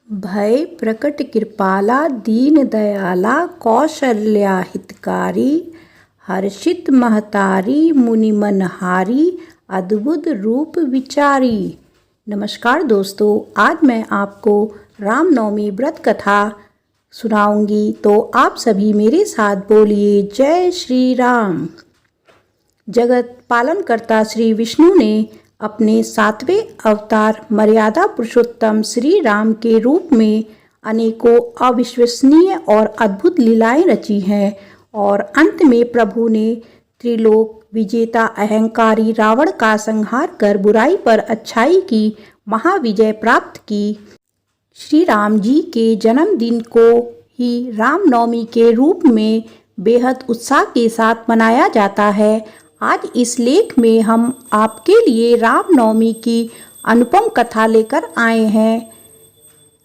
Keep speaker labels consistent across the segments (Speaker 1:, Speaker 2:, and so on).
Speaker 1: भय प्रकट कृपाला दीन दयाला कौशल्या हितकारी हर्षित महतारी मुनि मनहारी अद्भुत रूप विचारी। नमस्कार दोस्तों, आज मैं आपको रामनवमी व्रत कथा सुनाऊंगी, तो आप सभी मेरे साथ बोलिए जय श्री राम। जगत पालनकर्ता श्री विष्णु ने अपने 7वें अवतार मर्यादा पुरुषोत्तम श्री राम के रूप में अनेकों अविश्वसनीय और अद्भुत लीलाएं रची हैं और अंत में प्रभु ने त्रिलोक विजेता अहंकारी रावण का संहार कर बुराई पर अच्छाई की महाविजय प्राप्त की। श्री राम जी के जन्मदिन को ही रामनवमी के रूप में बेहद उत्साह के साथ मनाया जाता है। आज इस लेख में हम आपके लिए रामनवमी की अनुपम कथा लेकर आए हैं।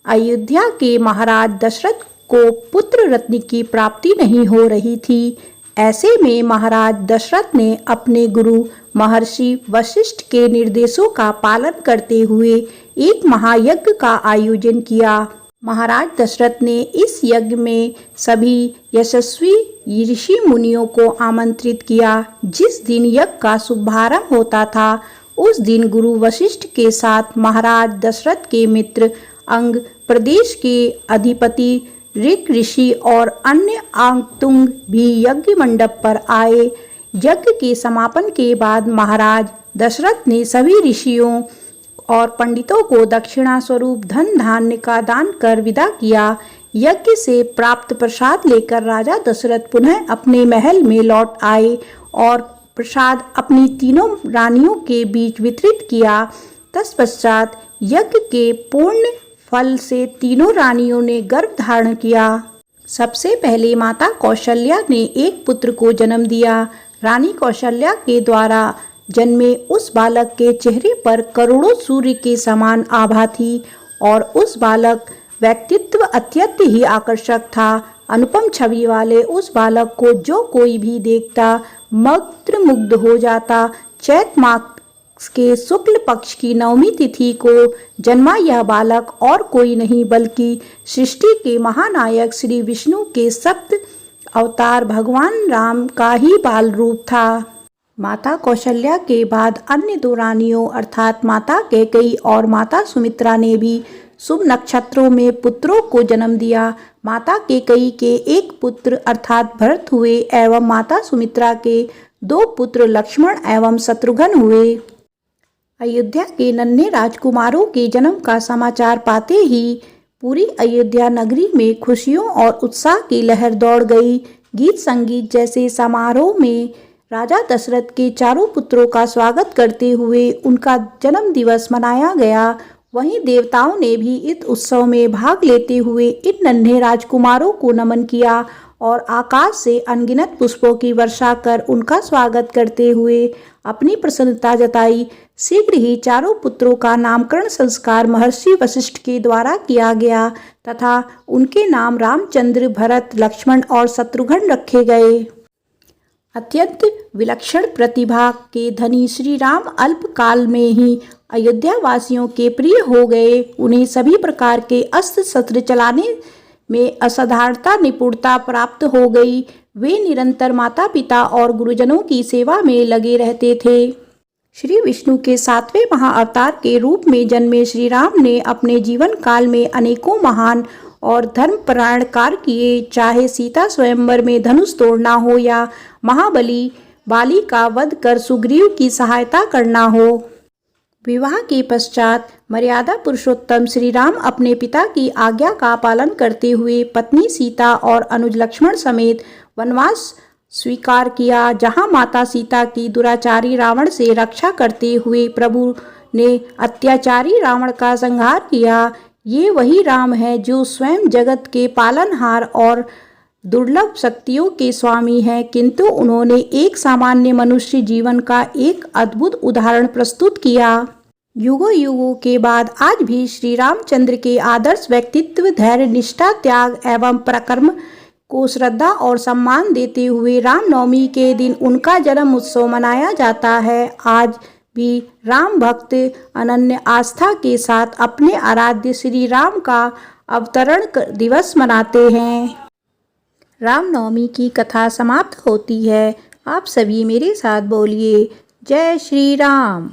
Speaker 1: अयोध्या के महाराज दशरथ को पुत्र रत्न की प्राप्ति नहीं हो रही थी। ऐसे में महाराज दशरथ ने अपने गुरु महर्षि वशिष्ठ के निर्देशों का पालन करते हुए एक महायज्ञ का आयोजन किया। महाराज दशरथ ने इस यज्ञ में सभी यशस्वी ऋषि मुनियों को आमंत्रित किया। जिस दिन यज्ञ का शुभारंभ होता था, उस दिन गुरु वशिष्ठ के साथ महाराज दशरथ के मित्र अंग, प्रदेश के अधिपति ऋक ऋषि और अन्य आगंतुक भी यज्ञ मंडप पर आए। यज्ञ के समापन के बाद महाराज दशरथ ने सभी ऋषियों और पंडितों को दक्षिणा स्वरूप धन धान्य का दान कर विदा किया। यज्ञ से प्राप्त प्रसाद लेकर राजा दशरथ पुनः अपने महल में लौट आए और प्रसाद अपनी तीनों रानियों के बीच वितरित किया। तत्पश्चात यज्ञ के पूर्ण फल से तीनों रानियों ने गर्भ धारण किया। सबसे पहले माता कौशल्या ने एक पुत्र को जन्म दिया। रानी कौशल्या के द्वारा जन्मे उस बालक के चेहरे पर करोड़ों सूर्य के समान आभा थी और उस बालक व्यक्तित्व अत्यंत ही आकर्षक था। अनुपम छवि वाले उस बालक को जो कोई भी देखता मंत्रमुग्ध हो जाता। चैत मास के शुक्ल पक्ष की नवमी तिथि को जन्मा यह बालक और कोई नहीं बल्कि सृष्टि के महानायक श्री विष्णु के सप्त अवतार भगवान राम का ही बाल रूप था। माता कौशल्या के बाद अन्य दो रानियों अर्थात माता कैकेयी और माता सुमित्रा ने भी शुभ नक्षत्रों में पुत्रों को जन्म दिया। माता कैकेयी के एक पुत्र अर्थात भरत हुए एवं माता सुमित्रा के दो पुत्र लक्ष्मण एवं शत्रुघ्न हुए। अयोध्या के नन्हे राजकुमारों के जन्म का समाचार पाते ही पूरी अयोध्या नगरी में खुशियों और उत्साह की लहर दौड़ गई। गीत संगीत जैसे समारोह में राजा दशरथ के चारों पुत्रों का स्वागत करते हुए उनका जन्म दिवस मनाया गया। वहीं देवताओं ने भी इस उत्सव में भाग लेते हुए इन नन्हे राजकुमारों को नमन किया और आकाश से अनगिनत पुष्पों की वर्षा कर उनका स्वागत करते हुए अपनी प्रसन्नता जताई। शीघ्र ही चारों पुत्रों का नामकरण संस्कार महर्षि वशिष्ठ के द्वारा किया गया तथा उनके नाम रामचंद्र, भरत, लक्ष्मण और शत्रुघ्न रखे गए। अत्यंत विलक्षण प्रतिभा के धनी श्री राम अल्प काल में ही अयोध्या वासियों के प्रिय हो गए। उन्हें सभी प्रकार के अस्त्र शस्त्र चलाने में असाधारणता निपुणता प्राप्त हो गई। वे निरंतर माता पिता और गुरुजनों की सेवा में लगे रहते थे। श्री विष्णु के 7वें महाअवतार के रूप में जन्मे श्री राम ने अपने जीवन काल में अनेकों महान और धर्मपरायण कार्य किए। चाहे सीता स्वयंवर में धनुष तोड़ना हो या महाबली बाली का वध कर सुग्रीव की सहायता करना हो। विवाह के पश्चात मर्यादा पुरुषोत्तम श्री राम अपने पिता की आज्ञा का पालन करते हुए पत्नी सीता और अनुज लक्ष्मण समेत वनवास स्वीकार किया। जहां माता सीता की दुराचारी रावण से रक्षा करते हुए प्रभु ने अत्याचारी रावण का संहार किया। ये वही राम है जो स्वयं जगत के पालनहार और दुर्लभ शक्तियों के स्वामी हैं, किंतु उन्होंने एक सामान्य मनुष्य जीवन का एक अद्भुत उदाहरण प्रस्तुत किया। युगों युगों के बाद आज भी श्री रामचंद्र के आदर्श व्यक्तित्व, धैर्य, निष्ठा, त्याग एवं पराक्रम को श्रद्धा और सम्मान देते हुए रामनवमी के दिन उनका जन्म उत्सव मनाया जाता है। आज भी राम भक्त अनन्य आस्था के साथ अपने आराध्य श्री राम का अवतरण दिवस मनाते हैं। रामनवमी की कथा समाप्त होती है। आप सभी मेरे साथ बोलिए, जय श्री राम।